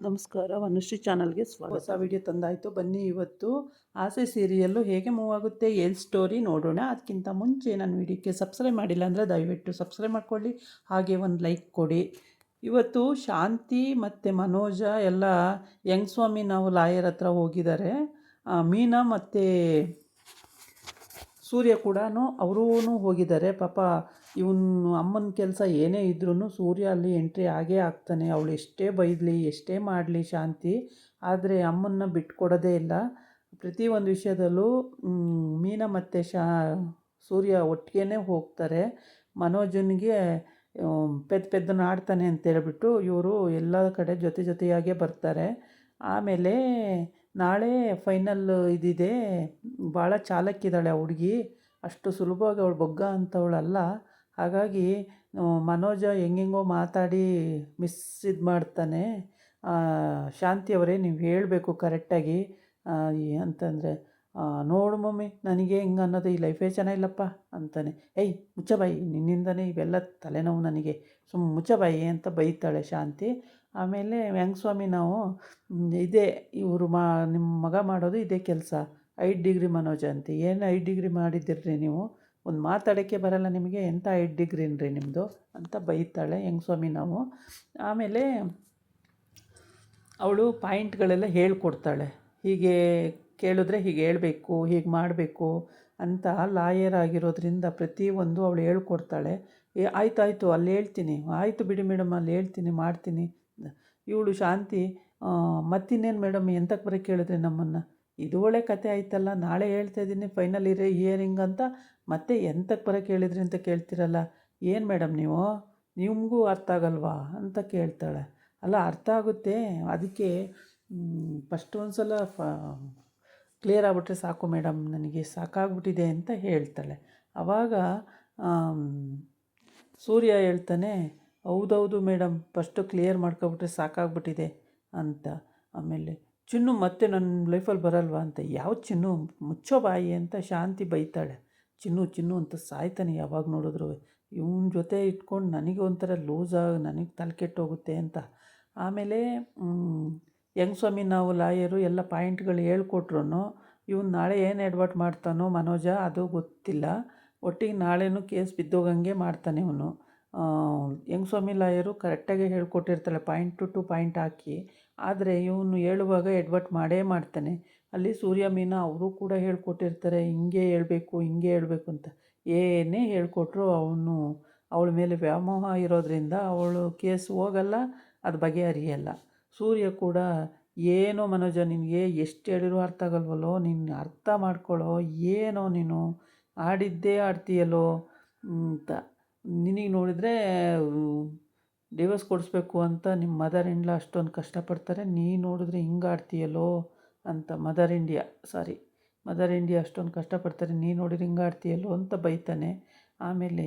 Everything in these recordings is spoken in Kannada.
ನಮಸ್ಕಾರ, ವನುಶ್ರೀ ಚಾನಲ್ಗೆ ಸ್ವಾಗತ. ಹೊಸ ವಿಡಿಯೋ ತಂದಾಯಿತು. ಬನ್ನಿ ಇವತ್ತು ಆಸೆ ಸೀರಿಯಲ್ಲು ಹೇಗೆ ಮೂವ್ ಆಗುತ್ತೆ, ಏನು ಸ್ಟೋರಿ ನೋಡೋಣ. ಅದಕ್ಕಿಂತ ಮುಂಚೆ ನನ್ನ ವಿಡಿಯೋಕ್ಕೆ ಸಬ್ಸ್ಕ್ರೈಬ್ ಮಾಡಿಲ್ಲ ಅಂದರೆ ದಯವಿಟ್ಟು ಸಬ್ಸ್ಕ್ರೈಬ್ ಮಾಡ್ಕೊಳ್ಳಿ, ಹಾಗೆ ಒಂದು ಲೈಕ್ ಕೊಡಿ. ಇವತ್ತು ಶಾಂತಿ ಮತ್ತು ಮನೋಜ ಎಲ್ಲ ಯಂಗ್ ನಾವು ಲಾಯರ್ ಹತ್ರ ಹೋಗಿದ್ದಾರೆ. ಮೀನಾ ಮತ್ತು ಸೂರ್ಯ ಕೂಡ ಅವರೂ ಹೋಗಿದ್ದಾರೆ. ಪಾಪ ಇವನು ಅಮ್ಮನ ಕೆಲಸ ಏನೇ ಇದ್ರೂ ಸೂರ್ಯ ಅಲ್ಲಿ ಎಂಟ್ರಿ ಆಗೇ ಆಗ್ತಾನೆ. ಅವಳು ಎಷ್ಟೇ ಬೈದಲಿ ಎಷ್ಟೇ ಮಾಡಲಿ ಶಾಂತಿ, ಆದರೆ ಅಮ್ಮನ್ನ ಬಿಟ್ಕೊಡೋದೇ ಇಲ್ಲ. ಪ್ರತಿಯೊಂದು ವಿಷಯದಲ್ಲೂ ಮೀನಾ ಮತ್ತು ಸೂರ್ಯ ಒಟ್ಟಿಗೆ ಹೋಗ್ತಾರೆ. ಮನೋಜನಿಗೆ ಪೆದ್ದನ ಆಡ್ತಾನೆ ಅಂತೇಳ್ಬಿಟ್ಟು ಇವರು ಎಲ್ಲ ಕಡೆ ಜೊತೆಯಾಗೇ ಬರ್ತಾರೆ. ಆಮೇಲೆ ನಾಳೆ ಫೈನಲ್ ಇದಿದೆ. ಭಾಳ ಚಾಲಾಕಿದ್ದಾಳೆ ಆ ಹುಡುಗಿ, ಅಷ್ಟು ಸುಲಭವಾಗಿ ಅವಳು ಬೊಗ್ಗ ಅಂಥವಳಲ್ಲ. ಹಾಗಾಗಿ ಮನೋಜ ಹೆಂಗೆಂಗೋ ಮಾತಾಡಿ ಇದು ಮಾಡ್ತಾನೆ. ಶಾಂತಿಯವರೇ ನೀವು ಹೇಳಬೇಕು ಕರೆಕ್ಟಾಗಿ ಅಂತಂದರೆ, ನೋಡು ಮಮ್ಮಿ ನನಗೆ ಹಿಂಗೆ ಅನ್ನೋದು ಈ ಲೈಫೇ ಚೆನ್ನಾಗಿಲ್ಲಪ್ಪ ಅಂತಾನೆ. ಏಯ್ ಮುಚ್ಚಬಾಯಿ, ನಿನ್ನಿಂದನೇ ಇವೆಲ್ಲ ತಲೆನೋವು ನನಗೆ, ಮುಚ್ಚಬಾಯಿ ಅಂತ ಬೈತಾಳೆ ಶಾಂತಿ. ಆಮೇಲೆ ಯಂಗ್ ನಾವು ಇದೇ ಇವರು ನಿಮ್ಮ ಮಗ ಮಾಡೋದು ಇದೇ ಕೆಲಸ, 5 ಡಿಗ್ರಿ ಮನೋಜ ಅಂತ. ಏನು 5 ಡಿಗ್ರಿ ಮಾಡಿದ್ದೀರ್ರಿ ನೀವು, ಒಂದು ಮಾತಾಡೋಕ್ಕೆ ಬರಲ್ಲ ನಿಮಗೆ, ಎಂಥ 5 ಡಿಗ್ರಿನ್ರಿ ನಿಮ್ಮದು ಅಂತ ಬೈತಾಳೆ ಯಂಗ್ ನಾವು. ಆಮೇಲೆ ಅವಳು ಪಾಯಿಂಟ್ಗಳೆಲ್ಲ ಹೇಳ್ಕೊಡ್ತಾಳೆ, ಹೀಗೆ ಕೇಳಿದ್ರೆ ಹೀಗೆ ಹೇಳಬೇಕು, ಹೀಗೆ ಮಾಡಬೇಕು ಅಂತ. ಲಾಯರ್ ಆಗಿರೋದ್ರಿಂದ ಪ್ರತಿಯೊಂದು ಅವಳು ಹೇಳ್ಕೊಡ್ತಾಳೆ. ಆಯಿತು ಅಲ್ಲಿ ಹೇಳ್ತೀನಿ, ಆಯಿತು ಬಿಡಿ ಮೇಡಮ್ ಅಲ್ಲಿ ಹೇಳ್ತೀನಿ ಮಾಡ್ತೀನಿ. ಇವಳು ಶಾಂತಿ, ಮತ್ತಿನ್ನೇನು ಮೇಡಮ್ ಎಂತಕ್ಕೆ ಬರೋಕ್ಕೆ ಕೇಳಿದ್ರೆ ನಮ್ಮನ್ನು, ಇದು ಒಳ್ಳೆ ಕತೆ ಆಯ್ತಲ್ಲ, ನಾಳೆ ಹೇಳ್ತಾ ಇದ್ದೀನಿ ಫೈನಲ್ ಹಿಯರಿಂಗ್ ಅಂತ, ಮತ್ತೆ ಎಂತಕ್ಕೆ ಬರೋಕ್ಕೆ ಹೇಳಿದ್ರಿ ಅಂತ ಕೇಳ್ತಿರಲ್ಲ, ಏನು ಮೇಡಮ್ ನಿಮಗೂ ಅರ್ಥ ಆಗಲ್ವಾ ಅಂತ ಕೇಳ್ತಾಳೆ. ಅಲ್ಲ ಅರ್ಥ ಆಗುತ್ತೆ, ಅದಕ್ಕೆ ಫಸ್ಟ್ ಒಂದು ಸಲ ಕ್ಲಿಯರ್ ಆಗಿಬಿಟ್ರೆ ಸಾಕು ಮೇಡಮ್, ನನಗೆ ಸಾಕಾಗ್ಬಿಟ್ಟಿದೆ ಅಂತ ಹೇಳ್ತಾಳೆ. ಆವಾಗ ಸೂರ್ಯ ಹೇಳ್ತಾನೆ, ಹೌದೌದು ಮೇಡಮ್, ಫಸ್ಟು ಕ್ಲಿಯರ್ ಮಾಡ್ಕೊಬಿಟ್ರೆ ಸಾಕಾಗ್ಬಿಟ್ಟಿದೆ ಅಂತ. ಆಮೇಲೆ ಚಿನ್ನು ಮತ್ತೆ ನನ್ನ ಲೈಫಲ್ಲಿ ಬರಲ್ವಾ ಅಂತ. ಯಾವ ಚಿನ್ನು, ಮುಚ್ಚೋ ಬಾಯಿ ಅಂತ ಶಾಂತಿ ಬೈತಾಳೆ. ಚಿನ್ನು ಅಂತ ಸಾಯ್ತಾನೆ ಯಾವಾಗ ನೋಡಿದ್ರು. ಇವನ ಜೊತೆ ಇಟ್ಕೊಂಡು ನನಗೆ ಒಂಥರ ಲೂಸಾಗಿ ನನಗೆ ತಲೆ ಕೆಟ್ಟೋಗುತ್ತೆ ಅಂತ. ಆಮೇಲೆ ಯಂಗ್ ನಾವು ಲಾಯರು ಎಲ್ಲ ಪಾಯಿಂಟ್ಗಳು ಹೇಳ್ಕೊಟ್ರು. ಇವನು ನಾಳೆ ಏನು ಎಡ್ವರ್ಟ್ ಮಾಡ್ತಾನೋ ಮನೋಜ ಅದು ಗೊತ್ತಿಲ್ಲ. ಒಟ್ಟಿಗೆ ನಾಳೆನೂ ಕೇಸ್ ಬಿದ್ದೋಗಂಗೆ ಮಾಡ್ತಾನೆ ಇವನು. ಯಂಗ್ ಲಾಯರು ಕರೆಕ್ಟಾಗಿ ಹೇಳ್ಕೊಟ್ಟಿರ್ತಾಳೆ, ಪಾಯಿಂಟ್ ಟು ಪಾಯಿಂಟ್ ಹಾಕಿ. ಆದರೆ ಇವನು ಹೇಳುವಾಗ ಎಡ್ವರ್ಟ್ ಮಾಡೇ ಮಾಡ್ತಾನೆ. ಅಲ್ಲಿ ಸೂರ್ಯ ಮೀನಾ ಅವರು ಕೂಡ ಹೇಳ್ಕೊಟ್ಟಿರ್ತಾರೆ, ಹಿಂಗೆ ಹೇಳಬೇಕು ಅಂತ. ಏನೇ ಹೇಳ್ಕೊಟ್ರು ಅವಳ ಮೇಲೆ ವ್ಯಾಮೋಹ ಇರೋದ್ರಿಂದ ಅವಳು ಕೇಸ್ ಹೋಗಲ್ಲ, ಅದು ಬಗೆಹರಿಯಲ್ಲ. ಸೂರ್ಯ ಕೂಡ, ಏನೋ ಮನೋಜ ನಿನಗೆ ಎಷ್ಟು ಹೇಳಿರೂ ಅರ್ಥ ಆಗಲ್ವಲ್ಲೋ, ನೀನು ಅರ್ಥ ಮಾಡ್ಕೊಳ್ಳೋ, ಏನೋ ನೀನು ಆಡಿದ್ದೇ ಆಡ್ತೀಯಲ್ಲೋ ಅಂತ. ನಿನಗೆ ನೋಡಿದರೆ ಡಿವೋರ್ಸ್ ಕೊಡಿಸ್ಬೇಕು ಅಂತ ನಿಮ್ಮ ಮದರ್ ಇಂಡ್ಲಾ ಅಷ್ಟೊಂದು ಕಷ್ಟಪಡ್ತಾರೆ, ನೀ ನೋಡಿದ್ರೆ ಹಿಂಗೆ ಆಡ್ತೀಯಲ್ಲೋ ಅಂತ. ಮದರ್ ಇಂಡಿಯಾ ಅಷ್ಟೊಂದು ಕಷ್ಟಪಡ್ತಾರೆ, ನೀ ನೋಡಿದ್ರೆ ಹಿಂಗೆ ಆಡ್ತೀಯಲ್ಲೋ ಅಂತ ಬೈತಾನೆ. ಆಮೇಲೆ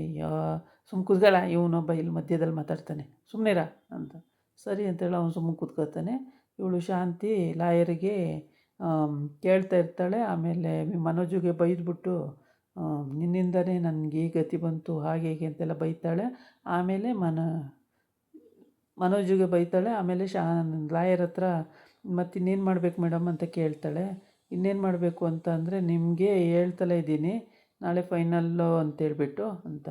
ಕುತ್ಕೊಳ್ಳ, ಇವನೊಬ್ಬ ಇಲ್ಲಿ ಮಧ್ಯದಲ್ಲಿ ಮಾತಾಡ್ತಾನೆ, ಸುಮ್ಮನೆರಾ ಅಂತ. ಸರಿ ಅಂತೇಳಿ ಅವನು ಸುಮ್ಮನೆ ಕೂತ್ಕೋತಾನೆ. ಇವಳು ಶಾಂತಿ ಲಾಯರಿಗೆ ಕೇಳ್ತಾ ಇರ್ತಾಳೆ. ಆಮೇಲೆ ಮನೋಜಿಗೆ ಬೈದ್ಬಿಟ್ಟು, ನಿನ್ನಿಂದನೇ ನನಗೆ ಈ ಗತಿ ಬಂತು ಹಾಗೆ ಹೀಗೆ ಅಂತೆಲ್ಲ ಬೈತಾಳೆ. ಆಮೇಲೆ ಮನೋಜಿಗೆ ಬೈತಾಳೆ. ಆಮೇಲೆ ಲಾಯರ್ ಹತ್ರ ಮತ್ತಿನ್ನೇನು ಮಾಡಬೇಕು ಮೇಡಮ್ ಅಂತ ಕೇಳ್ತಾಳೆ. ಇನ್ನೇನು ಮಾಡಬೇಕು ಅಂತ ಅಂದರೆ, ನಿಮಗೆ ಹೇಳ್ತಲೇ ಇದ್ದೀನಿ ನಾಳೆ ಫೈನಲ್ಲು ಅಂತೇಳ್ಬಿಟ್ಟು ಅಂತ.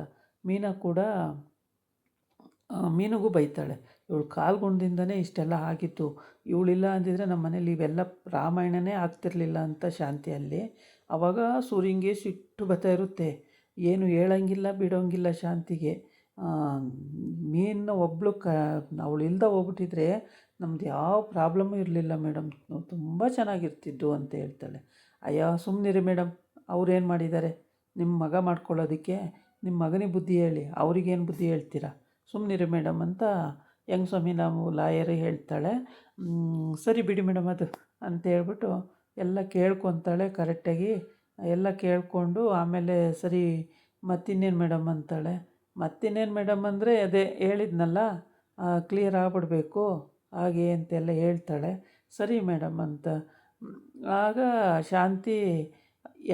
ಮೀನಿಗೂ ಬೈತಾಳೆ, ಇವಳು ಕಾಲ್ಗುಣದಿಂದನೇ ಇಷ್ಟೆಲ್ಲ ಆಗಿತ್ತು, ಇವಳಿಲ್ಲ ಅಂದಿದ್ರೆ ನಮ್ಮ ಮನೇಲಿ ಇವೆಲ್ಲ ರಾಮಾಯಣನೇ ಆಗ್ತಿರಲಿಲ್ಲ ಅಂತ ಶಾಂತಿಯಲ್ಲಿ. ಆವಾಗ ಸೂರ್ಯಂಗೆ ಸಿಟ್ಟು ಬರ್ತಾ ಇರುತ್ತೆ, ಏನು ಹೇಳೋಂಗಿಲ್ಲ ಬಿಡೋಂಗಿಲ್ಲ ಶಾಂತಿಗೆ. ಮೀನು ಒಬ್ಬಳು ಅವಳು ಇಲ್ದ ಹೋಗ್ಬಿಟ್ಟಿದ್ರೆ ನಮ್ದು ಯಾವ ಪ್ರಾಬ್ಲಮ್ಮು ಇರಲಿಲ್ಲ ಮೇಡಮ್, ನಾವು ತುಂಬ ಚೆನ್ನಾಗಿರ್ತಿದ್ದು ಅಂತ ಹೇಳ್ತಾಳೆ. ಅಯ್ಯೋ ಸುಮ್ಮನಿರಿ ಮೇಡಮ್, ಅವ್ರೇನು ಮಾಡಿದ್ದಾರೆ ನಿಮ್ಮ ಮಗ ಮಾಡ್ಕೊಳ್ಳೋದಕ್ಕೆ, ನಿಮ್ಮ ಮಗನಿಗೆ ಬುದ್ಧಿ ಹೇಳಿ, ಅವ್ರಿಗೇನು ಬುದ್ಧಿ ಹೇಳ್ತೀರಾ, ಸುಮ್ಮನಿರಿ ಮೇಡಮ್ ಅಂತ ಯಂಗ್ ನಾವು ಲಾಯರೇ ಹೇಳ್ತಾಳೆ. ಸರಿ ಬಿಡಿ ಮೇಡಮ್ ಅದು ಅಂತ ಹೇಳ್ಬಿಟ್ಟು ಎಲ್ಲ ಕೇಳ್ಕೊತಾಳೆ ಕರೆಕ್ಟಾಗಿ. ಎಲ್ಲ ಕೇಳಿಕೊಂಡು ಆಮೇಲೆ ಸರಿ ಮತ್ತಿನ್ನೇನು ಮೇಡಮ್ ಅಂತಾಳೆ. ಮತ್ತಿನ್ನೇನು ಮೇಡಮ್ ಅಂದರೆ ಅದೇ ಹೇಳಿದ್ನಲ್ಲ, ಕ್ಲಿಯರ್ ಆಗಿಬಿಡ್ಬೇಕು ಹಾಗೆ ಅಂತೆಲ್ಲ ಹೇಳ್ತಾಳೆ. ಸರಿ ಮೇಡಮ್ ಅಂತ. ಆಗ ಶಾಂತಿ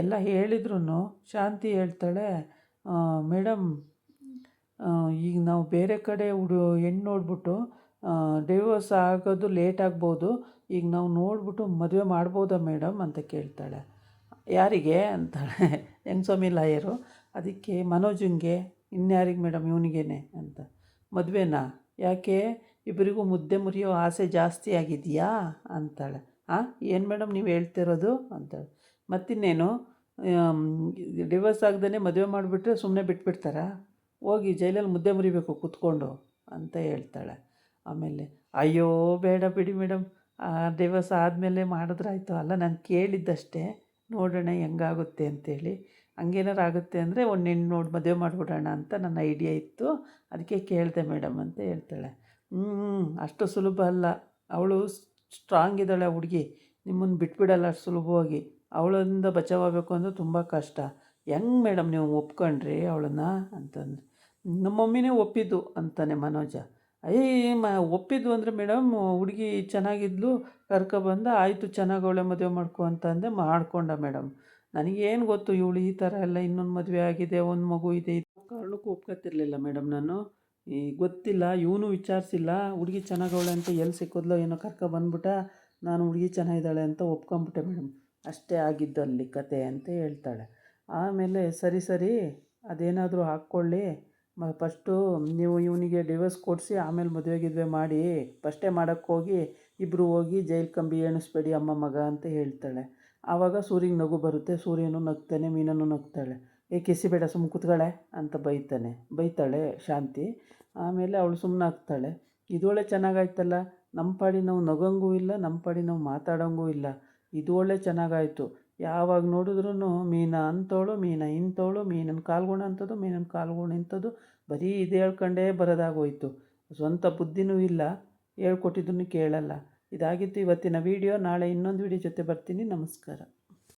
ಎಲ್ಲ ಹೇಳಿದ್ರು ಶಾಂತಿ ಹೇಳ್ತಾಳೆ, ಮೇಡಮ್ ಈಗ ನಾವು ಬೇರೆ ಕಡೆ ಹೆಣ್ಣು ನೋಡ್ಬಿಟ್ಟು ಡಿವೋರ್ಸ್ ಆಗೋದು ಲೇಟ್ ಆಗ್ಬೋದು, ಈಗ ನಾವು ನೋಡ್ಬಿಟ್ಟು ಮದುವೆ ಮಾಡ್ಬೋದಾ ಮೇಡಮ್ ಅಂತ ಕೇಳ್ತಾಳೆ. ಯಾರಿಗೆ ಅಂತಾಳೆ. ಹೆಂಗಸ್ವಾಮಿ ಲಾಯರು. ಅದಕ್ಕೆ ಮನೋಜಂಗೆ. ಇನ್ಯಾರಿಗೆ ಮೇಡಮ್? ಇವನಿಗೇನೆ ಅಂತ. ಮದುವೆನಾ? ಯಾಕೆ ಇಬ್ಬರಿಗೂ ಮುದ್ದೆ ಮುರಿಯೋ ಆಸೆ ಜಾಸ್ತಿ ಆಗಿದೆಯಾ ಅಂತಾಳೆ. ಏನು ಮೇಡಮ್ ನೀವು ಹೇಳ್ತಿರೋದು ಅಂತಾಳೆ. ಮತ್ತಿನ್ನೇನು, ಡಿವೋರ್ಸ್ ಆಗ್ದೇ ಮದುವೆ ಮಾಡಿಬಿಟ್ರೆ ಸುಮ್ಮನೆ ಬಿಟ್ಬಿಡ್ತಾರಾ? ಹೋಗಿ ಜೈಲಲ್ಲಿ ಮುದ್ದೆ ಮುರಿಬೇಕು ಕೂತ್ಕೊಂಡು ಅಂತ ಹೇಳ್ತಾಳೆ. ಆಮೇಲೆ ಅಯ್ಯೋ ಬೇಡ ಬಿಡಿ ಮೇಡಮ್, ಡಿವೋರ್ಸ್ ಆದಮೇಲೆ ಮಾಡಿದ್ರಾಯ್ತು. ಅಲ್ಲ ನಾನು ಕೇಳಿದ್ದಷ್ಟೇ, ನೋಡೋಣ ಹೆಂಗಾಗುತ್ತೆ ಅಂತೇಳಿ. ಹಂಗೇನಾರು ಆಗುತ್ತೆ ಅಂದರೆ ಒಂದು ಹೆಣ್ಣು ನೋಡಿ ಮದುವೆ ಮಾಡಿಬಿಡೋಣ ಅಂತ ನನ್ನ ಐಡಿಯಾ ಇತ್ತು, ಅದಕ್ಕೆ ಕೇಳಿದೆ ಮೇಡಮ್ ಅಂತ ಹೇಳ್ತಾಳೆ. ಅಷ್ಟು ಸುಲಭ ಅಲ್ಲ, ಅವಳು ಸ್ಟ್ರಾಂಗ್ ಇದ್ದಾಳೆ ಆ ಹುಡುಗಿ, ನಿಮ್ಮನ್ನು ಬಿಟ್ಬಿಡಲ್ಲ ಅಷ್ಟು ಸುಲಭವಾಗಿ. ಅವಳಿಂದ ಬಚಾವಾಗಬೇಕು ಅಂದರೆ ತುಂಬ ಕಷ್ಟ. ಹೆಂಗೆ ಮೇಡಮ್ ನೀವು ಒಪ್ಕೊಂಡ್ರಿ ಅವಳನ್ನ ಅಂತಂದ್ರೆ. ನಮ್ಮ ಮಮ್ಮಿನೇ ಒಪ್ಪಿದ್ದು ಅಂತಾನೆ ಮನೋಜ. ಒಪ್ಪಿದ್ದು ಅಂದರೆ ಮೇಡಮ್, ಹುಡುಗಿ ಚೆನ್ನಾಗಿದ್ಲು, ಕರ್ಕೊಬಂದ ಆಯಿತು ಚೆನ್ನಾಗವಳೆ ಮದುವೆ ಮಾಡ್ಕೊ ಅಂತ ಅಂದೆ, ಮಾಡ್ಕೊಂಡ ಮೇಡಮ್. ನನಗೇನು ಗೊತ್ತು ಇವಳು ಈ ಥರ ಎಲ್ಲ, ಇನ್ನೊಂದು ಮದುವೆ ಆಗಿದೆ, ಒಂದು ಮಗು ಇದೆ, ಕಾರಣಕ್ಕೂ ಒಪ್ಕೊತಿರ್ಲಿಲ್ಲ ಮೇಡಮ್ ನಾನು. ಗೊತ್ತಿಲ್ಲ, ಇವನು ವಿಚಾರಿಸಿಲ್ಲ, ಹುಡುಗಿ ಚೆನ್ನಾಗವಳೆ ಅಂತ ಎಲ್ಲಿ ಸಿಕ್ಕಿದ್ಲೋ ಏನೋ ಕರ್ಕೊಬಂದ್ಬಿಟ್ಟ, ನಾನು ಹುಡುಗಿ ಚೆನ್ನಾಗಿದ್ದಾಳೆ ಅಂತ ಒಪ್ಕೊಂಬಿಟ್ಟೆ ಮೇಡಮ್, ಅಷ್ಟೇ ಆಗಿದ್ದು ಅಲ್ಲಿ ಕತೆ ಅಂತ ಹೇಳ್ತಾಳೆ. ಆಮೇಲೆ ಸರಿ ಅದೇನಾದರೂ ಹಾಕ್ಕೊಳ್ಳಿ, ಫಸ್ಟು ನೀವು ಇವನಿಗೆ ಡಿವೋರ್ಸ್ ಕೊಡಿಸಿ ಆಮೇಲೆ ಮದುವೆ ಮಾಡಿ, ಫಸ್ಟೇ ಮಾಡೋಕ್ಕೋಗಿ ಇಬ್ಬರು ಹೋಗಿ ಜೈಲು ಕಂಬಿ ಎಣಿಸ್ಬೇಡಿ ಅಮ್ಮ ಮಗ ಅಂತ ಹೇಳ್ತಾಳೆ. ಆವಾಗ ಸೂರ್ಯಗೆ ನಗು ಬರುತ್ತೆ, ಸೂರ್ಯನೂ ನಗ್ತಾನೆ, ಮೀನನ್ನು ನಗ್ತಾಳೆ. ಕಿಸಿಬೇಡ ಸುಮ್ಮನೆ ಕೂತ್ಕೊಳ್ಳೆ ಅಂತ ಬೈತಾಳೆ ಶಾಂತಿ. ಆಮೇಲೆ ಅವಳು ಸುಮ್ಮನಾಗ್ತಾಳೆ. ಇದೊಳ್ಳೆ ಚೆನ್ನಾಗಾಯ್ತಲ್ಲ, ನಮ್ಮ ಪಾಡಿ ನಾವು ನಗೋಂಗೂ ಇಲ್ಲ, ನಮ್ಮ ಪಾಡಿ ನಾವು ಮಾತಾಡೋಂಗೂ ಇಲ್ಲ, ಇದು ಒಳ್ಳೆ ಚೆನ್ನಾಗಾಯಿತು. ಯಾವಾಗ ನೋಡಿದ್ರೂ ಮೀನಾ ಅಂಥವಳು, ಮೀನಾ ಇಂಥವಳು, ಮೀನನ ಕಾಲ್ಗುಣ ಅಂಥದ್ದು, ಮೀನನ ಕಾಲ್ಗುಣ ಇಂಥದ್ದು, ಬರೀ ಇದು ಹೇಳ್ಕೊಂಡೇ ಬರೋದಾಗೋಯ್ತು. ಸ್ವಂತ ಬುದ್ಧಿನೂ ಇಲ್ಲ, ಹೇಳ್ಕೊಟ್ಟಿದ್ದನ್ನು ಕೇಳಲ್ಲ. ಇದಾಗಿತ್ತು ಇವತ್ತಿನ ವೀಡಿಯೋ. ನಾಳೆ ಇನ್ನೊಂದು ವೀಡಿಯೋ ಜೊತೆ ಬರ್ತೀನಿ. ನಮಸ್ಕಾರ.